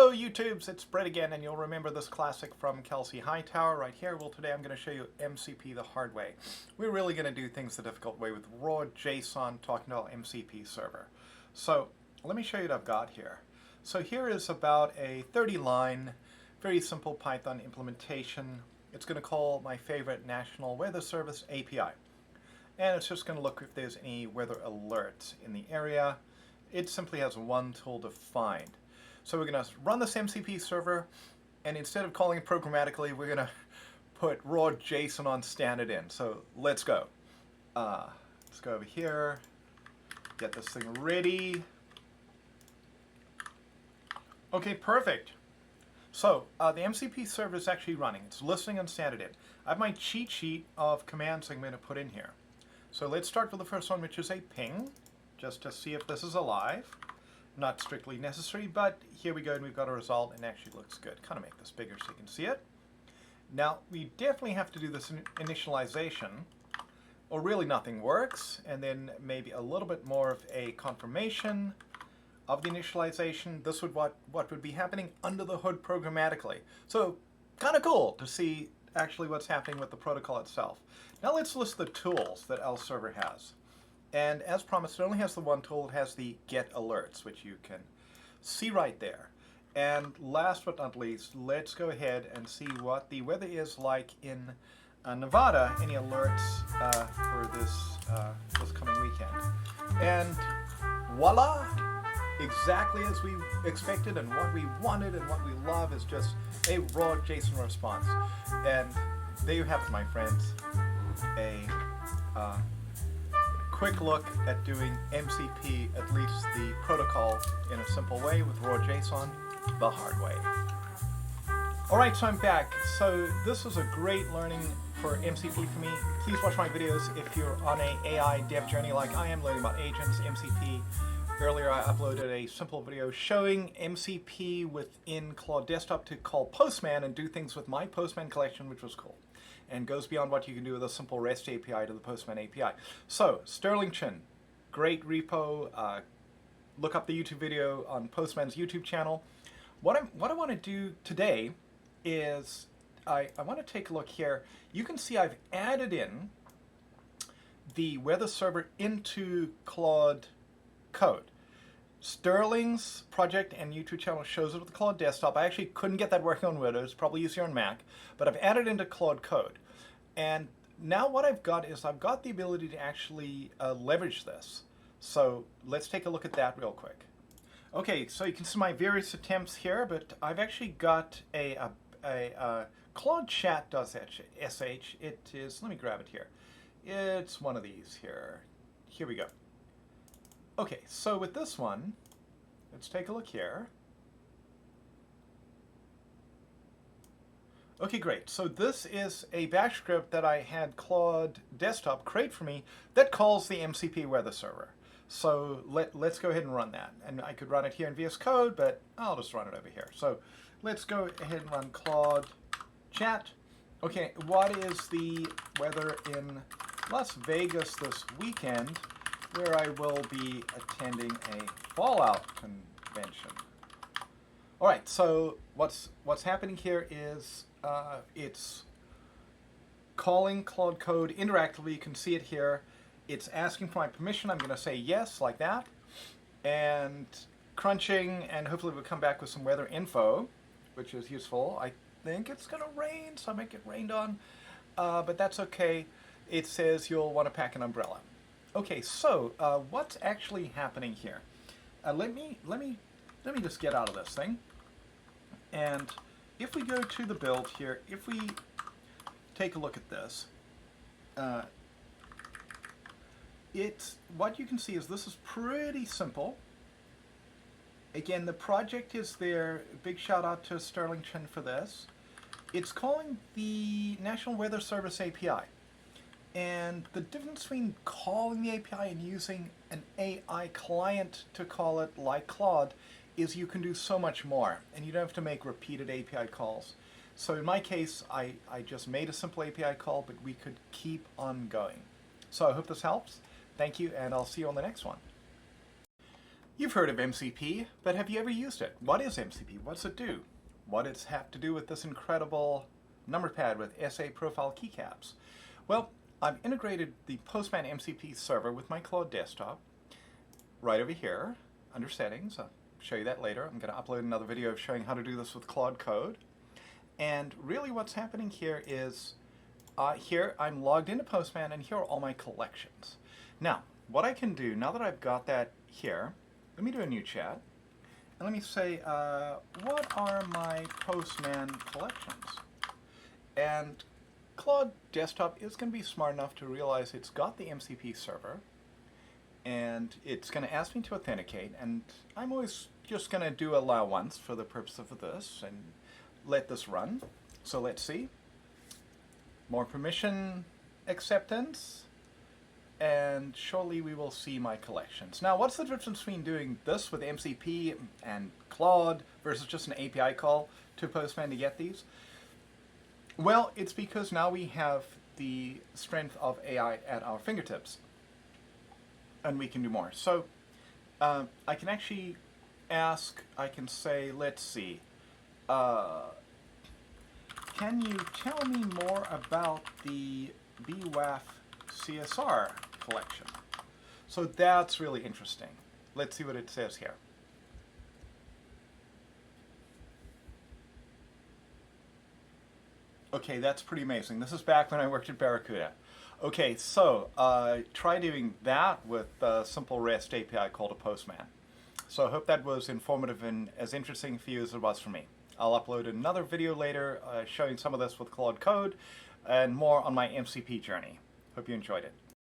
Hello YouTubes, it's Brett again, and you'll remember this classic from Kelsey Hightower right here. Well, today I'm going to show you MCP the hard way. We're really going to do things the difficult way with raw JSON talking to our MCP server. So let me show you what I've got here. So here is about a 30-line, very simple Python implementation. It's going to call my favorite National Weather Service API. And it's just going to look if there's any weather alerts in the area. It simply has one tool to find. So we're going to run this MCP server, and instead of calling it programmatically, we're going to put raw JSON on standard in. So let's go. Let's go over here, get this thing ready. Okay, perfect. So the MCP server is actually running. It's listening on standard in. I have my cheat sheet of commands I'm going to put in here. So let's start with the first one, which is a ping, just to see if this is alive. Not strictly necessary, but here we go, and we've got a result, and it actually looks good. Kind of make this bigger so you can see it. Now, we definitely have to do this initialization, or really nothing works, and then maybe a little bit more of a confirmation of the initialization. This would what would be happening under the hood programmatically. So, kind of cool to see actually what's happening with the protocol itself. Now let's list the tools that our server has. And as promised, it only has the one tool. It has the get alerts, which you can see right there. And last but not least, let's go ahead and see what the weather is like in Nevada. Any alerts for this coming weekend? And voila! Exactly as we expected, and what we wanted and what we love is just a raw JSON response. And there you have it, my friends. A quick look at doing MCP, at least the protocol, in a simple way with raw JSON, the hard way. Alright, so I'm back. So this was a great learning for MCP for me. Please watch my videos if you're on an AI dev journey like I am, learning about agents, MCP. Earlier I uploaded a simple video showing MCP within Claude Desktop to call Postman and do things with my Postman collection, which was cool. And goes beyond what you can do with a simple REST API to the Postman API. So, Sterling Chin, great repo. Look up the YouTube video on Postman's YouTube channel. What I want to do today is I want to take a look here. You can see I've added in the weather server into Claude Code. Sterling's project and YouTube channel shows it with the Claude Desktop. I actually couldn't get that working on Windows, probably easier on Mac, but I've added into Claude Code. And now what I've got is I've got the ability to actually leverage this. So let's take a look at that real quick. Okay, so you can see my various attempts here, but I've actually got a Claude chat.sh. It is, let me grab it here. It's one of these here. Here we go. Okay, so with this one, let's take a look here. Okay, great. So this is a bash script that I had Claude Desktop create for me that calls the MCP weather server. So let's go ahead and run that. And I could run it here in VS Code, but I'll just run it over here. So let's go ahead and run Claude chat. Okay, what is the weather in Las Vegas this weekend, where I will be attending a Fallout convention? All right, so what's happening here is it's calling Claude Code interactively. You can see it here. It's asking for my permission. I'm going to say yes, like that, and crunching, and hopefully we'll come back with some weather info, which is useful. I think it's going to rain, so I might get rained on, but that's okay. It says you'll want to pack an umbrella. Okay, so what's actually happening here? Let me just get out of this thing. And if we go to the build here, if we take a look at this, what you can see is this is pretty simple. Again, the project is there. Big shout out to Sterling Chin for this. It's calling the National Weather Service API. And the difference between calling the API and using an AI client to call it like Claude is you can do so much more, and you don't have to make repeated API calls. So in my case, I just made a simple API call, but we could keep on going. So I hope this helps. Thank you, and I'll see you on the next one. You've heard of MCP, but have you ever used it? What is MCP? What's it do? What does it have to do with this incredible number pad with SA profile keycaps? Well, I've integrated the Postman MCP server with my Claude desktop right over here under settings. I'll show you that later. I'm going to upload another video of showing how to do this with Claude Code. And really what's happening here is here I'm logged into Postman, and here are all my collections. Now, what I can do, now that I've got that here, let me do a new chat. And let me say, what are my Postman collections? And Claude Desktop is going to be smart enough to realize it's got the MCP server, and it's going to ask me to authenticate, and I'm always just going to do allow once for the purpose of this, and let this run. So let's see. More permission acceptance, and shortly we will see my collections. Now, what's the difference between doing this with MCP and Claude versus just an API call to Postman to get these? Well, it's because now we have the strength of AI at our fingertips, and we can do more. So I can actually ask, I can say, let's see, can you tell me more about the BWAF CSR collection? So that's really interesting. Let's see what it says here. Okay, that's pretty amazing. This is back when I worked at Barracuda. Okay, so try doing that with a simple REST API called a Postman. So I hope that was informative and as interesting for you as it was for me. I'll upload another video later showing some of this with Claude Code and more on my MCP journey. Hope you enjoyed it.